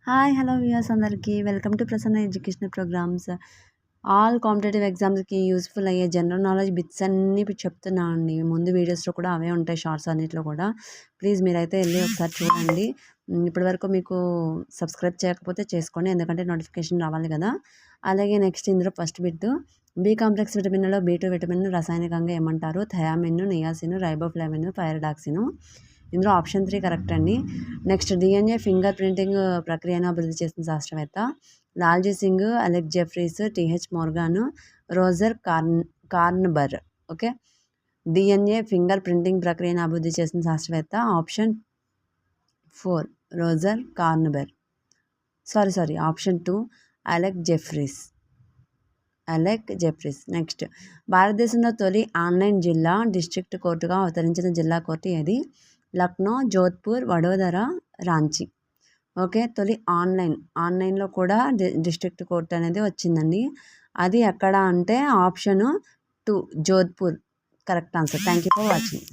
Hi! Hello viewers అందరికీ. Welcome to Prasanna educational programmes. All competitive ఎగ్జామ్స్‌కి useful అయ్యే general knowledge bits అన్నీ ఇప్పుడు చెప్తున్నా అండి. ముందు వీడియోస్‌లో కూడా అవే ఉంటాయి షార్ట్స్ అన్నిట్లో కూడా. ప్లీజ్ మీరైతే ఎళ్లి ఒకసారి చూడండి. ఇప్పటివరకు మీకు సబ్స్క్రైబ్ చేయకపోతే చేసుకోండి. ఎందుకంటే నోటిఫికేషన్ రావాలి కదా! అలాగే నెక్స్ట్ ఇందులో ఫస్ట్ బిట్ బి కాంప్లెక్స్ విటమిన్‌లలో బి2 విటమిన్ రసాయనికంగా ఏమంటారు? Thiamine, niacin, riboflavin, pyridoxine. ఇందులో ఆప్షన్ 3 కరెక్ట్ అండి. నెక్స్ట్ డీఎన్ఏ ఫింగర్ ప్రింటింగ్ ప్రక్రియను అభివృద్ధి చేసిన శాస్త్రవేత్త Lalji Singh, Alec Jeffreys, TH Morgan, Roger Kornberg. Okay. DNA fingerprinting ప్రక్రియను అభివృద్ధి చేసిన శాస్త్రవేత్త option 4 Roger Kornberg. Sorry option 2 Alec Jeffreys. Next భారతదేశంలో తొలి ఆన్లైన్ జిల్లా డిస్ట్రిక్ట్ కోర్టుగా అవతరించిన జిల్లా కోర్టు ఏది? లక్నో, జోధ్పూర్, వడోదర, రాంచీ. ఓకే. తొలి ఆన్లైన్లో కూడా డిస్ట్రిక్ట్ కోర్ట్ అనేది వచ్చిందండి. అది ఎక్కడ అంటే option 2 Jodhpur correct answer. Thank you for watching.